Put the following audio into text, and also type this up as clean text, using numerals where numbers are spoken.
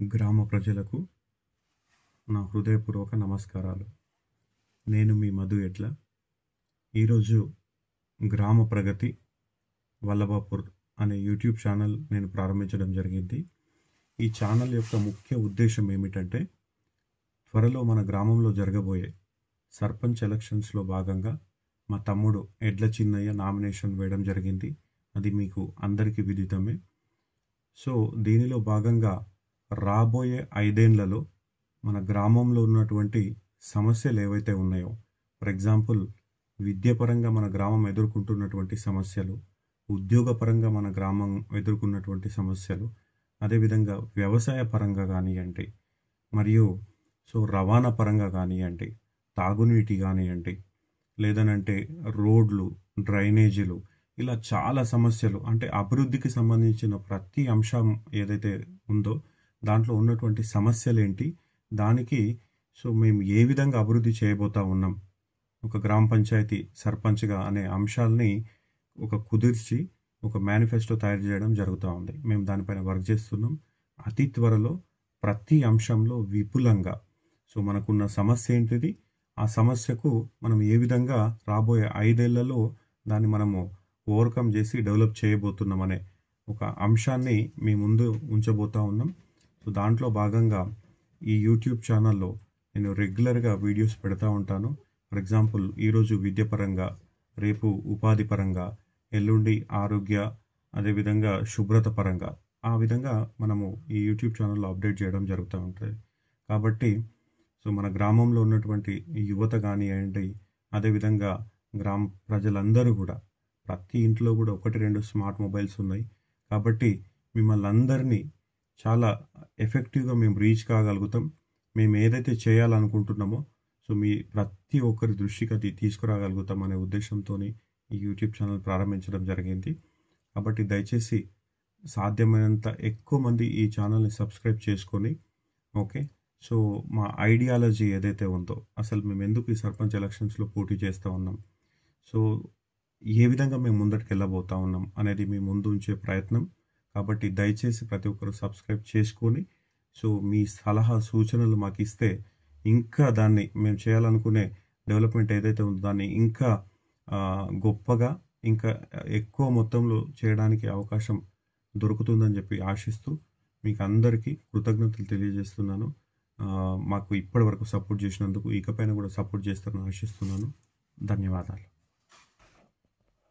గ్రామ ప్రజలకు నా హృదయపూర్వక నమస్కారాలు. నేను మీ మధు ఎడ్ల. ఈరోజు గ్రామ ప్రగతి వల్లభాపూర్ అనే యూట్యూబ్ ఛానల్ నేను ప్రారంభించడం జరిగింది. ఈ ఛానల్ యొక్క ముఖ్య ఉద్దేశం ఏమిటంటే, త్వరలో మన గ్రామంలో జరగబోయే సర్పంచ్ ఎలక్షన్స్లో భాగంగా మా తమ్ముడు ఎడ్ల చిన్నయ్య నామినేషన్ వేయడం జరిగింది. అది మీకు అందరికీ విదితమే. సో దీనిలో భాగంగా రాబోయే 5 ఏళ్లలో మన గ్రామంలో ఉన్నటువంటి సమస్యలు ఏవైతే ఉన్నాయో, ఫర్ ఎగ్జాంపుల్ విద్యాపరంగా మన గ్రామం ఎదుర్కొంటున్నటువంటి సమస్యలు, ఉద్యోగపరంగా మన గ్రామం ఎదుర్కొన్నటువంటి సమస్యలు, అదేవిధంగా వ్యవసాయ పరంగా కానివ్వండి, మరియు రవాణా పరంగా కానివ్వండి, తాగునీటి కానివ్వండి, లేదనంటే రోడ్లు, డ్రైనేజీలు, ఇలా చాలా సమస్యలు, అంటే అభివృద్ధికి సంబంధించిన ప్రతి అంశం ఏదైతే ఉందో దాంట్లో ఉన్నటువంటి సమస్యలు ఏంటి, దానికి మేము ఏ విధంగా అభివృద్ధి చేయబోతా ఉన్నాం, ఒక గ్రామ పంచాయతీ సర్పంచ్గా అనే అంశాలని కుదిర్చి ఒక మేనిఫెస్టో తయారు చేయడం జరుగుతూ ఉంది. మేము దానిపైన వర్క్ చేస్తున్నాం. అతి త్వరలో ప్రతి అంశంలో విపులంగా మనకున్న సమస్య ఏంటిది, ఆ సమస్యకు మనం ఏ విధంగా రాబోయే 5 ఏళ్లలో దాన్ని మనము ఓవర్కమ్ చేసి డెవలప్ చేయబోతున్నాం అనే ఒక అంశాన్ని మీ ముందు ఉంచబోతా ఉన్నాం. దాంట్లో భాగంగా ఈ యూట్యూబ్ ఛానల్లో నేను రెగ్యులర్గా వీడియోస్ పెడతా ఉంటాను. ఫర్ ఎగ్జాంపుల్ ఈరోజు విద్యపరంగా, రేపు ఉపాధి పరంగా, ఎల్లుండి ఆరోగ్య, అదేవిధంగా శుభ్రత పరంగా, ఆ విధంగా మనము ఈ యూట్యూబ్ ఛానల్లో అప్డేట్ చేయడం జరుగుతూ ఉంటుంది. కాబట్టి మన గ్రామంలో ఉన్నటువంటి యువత కానివ్వండి, అదేవిధంగా గ్రామ ప్రజలందరూ కూడా, ప్రతి ఇంట్లో కూడా 1-2 స్మార్ట్ మొబైల్స్ ఉన్నాయి. కాబట్టి మిమ్మల్ని అందరినీ చాలా ఎఫెక్టివ్గా మేము రీచ్ కాగలుగుతాం. మేము ఏదైతే చేయాలనుకుంటున్నామో మీ ప్రతి ఒక్కరి దృష్టికి అది తీసుకురాగలుగుతాం అనే ఉద్దేశంతో ఈ యూట్యూబ్ ఛానల్ ప్రారంభించడం జరిగింది. కాబట్టి దయచేసి సాధ్యమైనంత ఎక్కువ మంది ఈ ఛానల్ని సబ్స్క్రైబ్ చేసుకొని, ఓకే, మా ఐడియాలజీ ఏదైతే ఉందో, అసలు మేము ఎందుకు ఈ సర్పంచ్ ఎలక్షన్స్లో పోటీ చేస్తూ ఉన్నాం, ఏ విధంగా మేము ముందటికి వెళ్ళబోతా ఉన్నాం అనేది మీ ముందు ఉంచే ప్రయత్నం. కాబట్టి దయచేసి ప్రతి ఒక్కరు సబ్స్క్రైబ్ చేసుకొని మీ సలహా సూచనలు మాకు ఇస్తే ఇంకా దాన్ని మేము చేయాలనుకునే డెవలప్మెంట్ ఏదైతే ఉందో దాన్ని ఇంకా గొప్పగా, ఇంకా ఎక్కువ మొత్తంలో చేయడానికి అవకాశం దొరుకుతుందని చెప్పి ఆశిస్తూ మీకు అందరికీ కృతజ్ఞతలు తెలియజేస్తున్నాను. మాకు ఇప్పటి వరకు సపోర్ట్ చేసినందుకు ఇకపైన కూడా సపోర్ట్ చేస్తారని ఆశిస్తున్నాను. ధన్యవాదాలు.